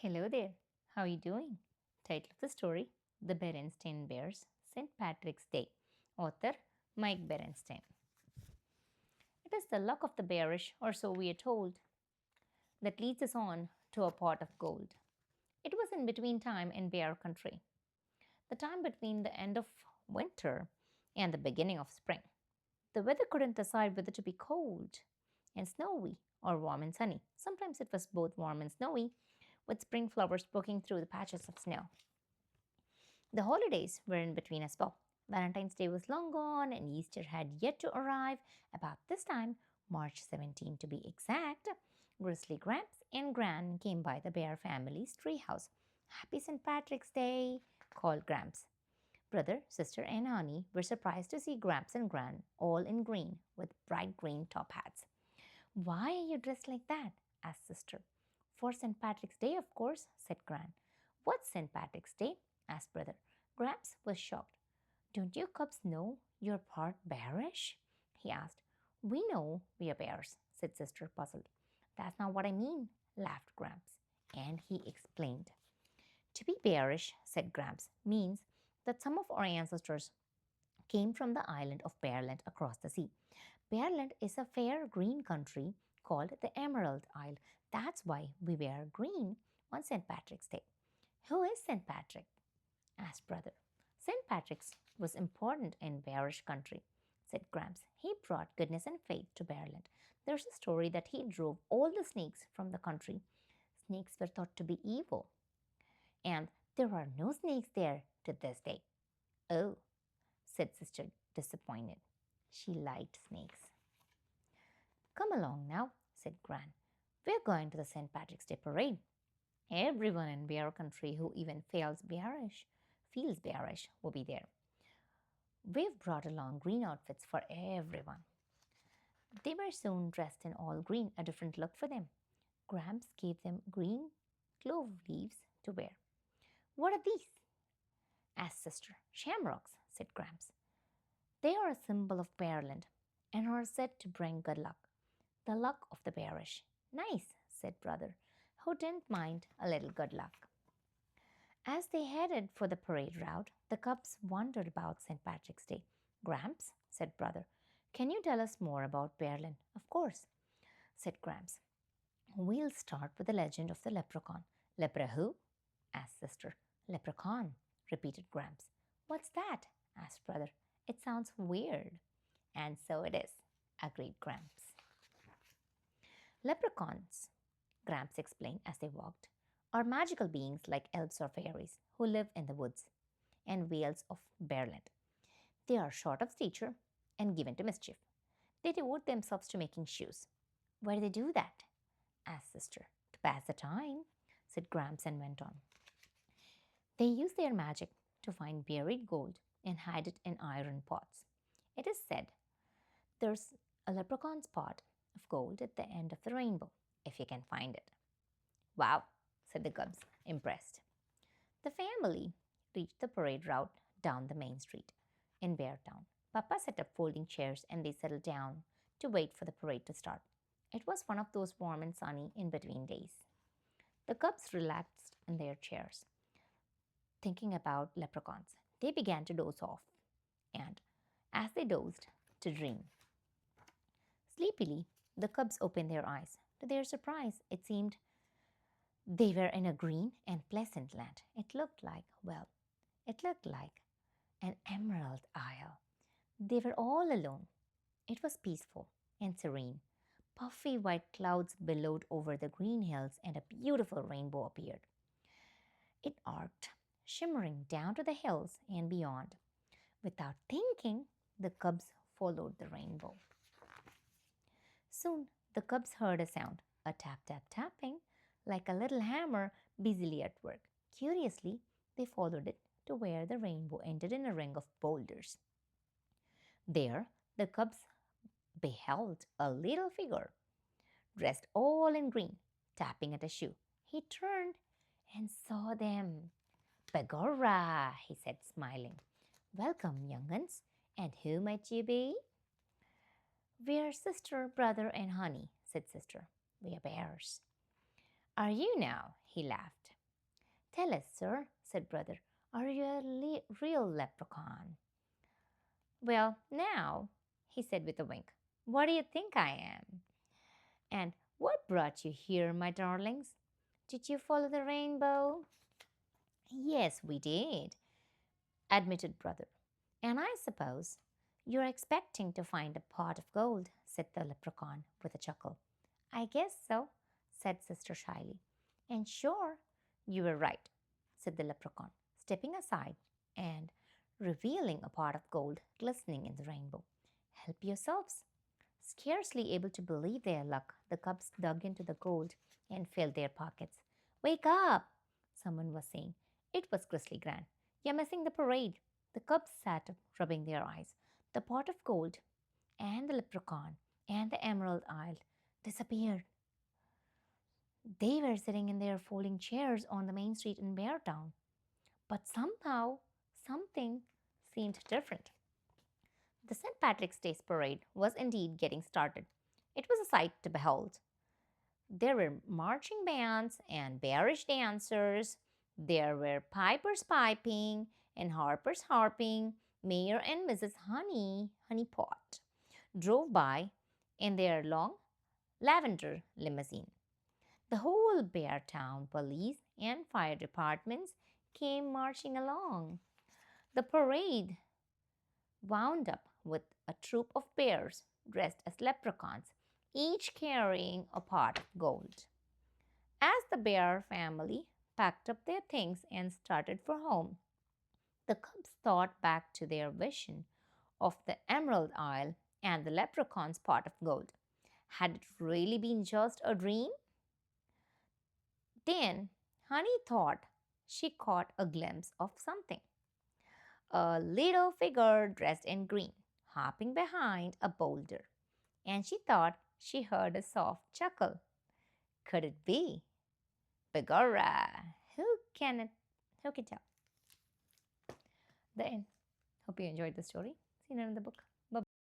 Hello there. How are you doing? Title of the story: The Berenstain Bears, St. Patrick's Day. Author Mike Berenstain. It is the luck of the bearish, or so we are told, that leads us on to a pot of gold. It was in between time in bear country, the time between the end of winter and the beginning of spring. The weather couldn't decide whether to be cold and snowy or warm and sunny. Sometimes it was both warm and snowy, with spring flowers poking through the patches of snow. The holidays were in between as well. Valentine's Day was long gone and Easter had yet to arrive. About this time, March 17 to be exact, Grizzly Gramps and Gran came by the Bear family's treehouse. Happy St. Patrick's Day, called Gramps. Brother, sister, and Honey were surprised to see Gramps and Gran all in green with bright green top hats. Why are you dressed like that? Asked sister. For St. Patrick's Day, of course, said Gran. What's St. Patrick's Day? Asked brother. Gramps was shocked. Don't you cubs know you're part bearish? He asked. We know we are bears, said sister, puzzled. That's not what I mean, laughed Gramps. And he explained. To be bearish, said Gramps, means that some of our ancestors came from the island of Bearland across the sea. Bearland is a fair green country called the Emerald Isle. That's why we wear green on St. Patrick's Day. Who is St. Patrick? Asked brother. St. Patrick's was important in bearish country, said Gramps. He brought goodness and faith to Bearland. There's a story that he drove all the snakes from the country. Snakes were thought to be evil, and there are no snakes there to this day. Oh, said sister, disappointed. She liked snakes. Come along now, said Gran. We're going to the St. Patrick's Day parade. Everyone in bear country who even feels bearish will be there. We've brought along green outfits for everyone. They were soon dressed in all green, a different look for them. Gramps gave them green clove leaves to wear. What are these? Asked sister. Shamrocks, said Gramps. They are a symbol of Bearland and are said to bring good luck. The luck of the bearish. Nice, said brother, who didn't mind a little good luck. As they headed for the parade route, the cubs wondered about St. Patrick's Day. Gramps, said brother, can you tell us more about Bearland? Of course, said Gramps. We'll start with the legend of the leprechaun. Lepre who? Asked sister. Leprechaun, repeated Gramps. What's that? Asked brother. It sounds weird. And so it is, agreed Gramps. Leprechauns, Gramps explained as they walked, are magical beings like elves or fairies who live in the woods and vales of Bearland. They are short of stature and given to mischief. They devote themselves to making shoes. Why do they do that? Asked sister. To pass the time, said Gramps and went on. They use their magic to find buried gold and hide it in iron pots. It is said there's a leprechaun's pot of gold at the end of the rainbow, if you can find it. Wow, said the cubs, impressed. The family reached the parade route down the main street in Beartown. Papa set up folding chairs and they settled down to wait for the parade to start. It was one of those warm and sunny in between days. The cubs relaxed in their chairs, thinking about leprechauns. They began to doze off, and as they dozed, to dream. Sleepily, the cubs opened their eyes. To their surprise, it seemed they were in a green and pleasant land. It looked like an emerald isle. They were all alone. It was peaceful and serene. Puffy white clouds billowed over the green hills and a beautiful rainbow appeared. It arced, shimmering down to the hills and beyond. Without thinking, the cubs followed the rainbow. Soon the cubs heard a sound, a tap tap tapping, like a little hammer busily at work. Curiously, they followed it to where the rainbow ended in a ring of boulders. There, the cubs beheld a little figure, dressed all in green, tapping at a shoe. He turned and saw them. Begorra, he said, smiling. Welcome, young'uns. And who might you be? We're sister, brother, and honey, said sister. We are bears. Are you now? He laughed. Tell us, sir, said Brother. Are you a real leprechaun? Well, now, he said with a wink, what do you think I am? And what brought you here, my darlings? Did you follow the rainbow? Yes, we did, admitted Brother. And I suppose you're expecting to find a pot of gold, said the leprechaun with a chuckle. I guess so, said Sister shyly. And sure, you were right, said the leprechaun, stepping aside and revealing a pot of gold glistening in the rainbow. Help yourselves. Scarcely able to believe their luck, the cubs dug into the gold and filled their pockets. Wake up, someone was saying. It was Grizzly Gran. You're missing the parade. The cubs sat up, rubbing their eyes. The pot of gold and the leprechaun and the emerald isle disappeared. They were sitting in their folding chairs on the main street in Beartown. But somehow, something seemed different. The St. Patrick's Day parade was indeed getting started. It was a sight to behold. There were marching bands and bearish dancers. There were pipers piping and harpers harping. Mayor and Mrs. Honeypot, drove by in their long lavender limousine. The whole Bear Town police and fire departments came marching along. The parade wound up with a troop of bears dressed as leprechauns, each carrying a pot of gold. As the bear family packed up their things and started for home, the cubs thought back to their vision of the Emerald Isle and the leprechaun's pot of gold. Had it really been just a dream? Then Honey thought she caught a glimpse of something. A little figure dressed in green, hopping behind a boulder, and she thought she heard a soft chuckle. Could it be? Begorra! Who can it? Who can tell? The end. Hope you enjoyed the story. See you in the book. Bye.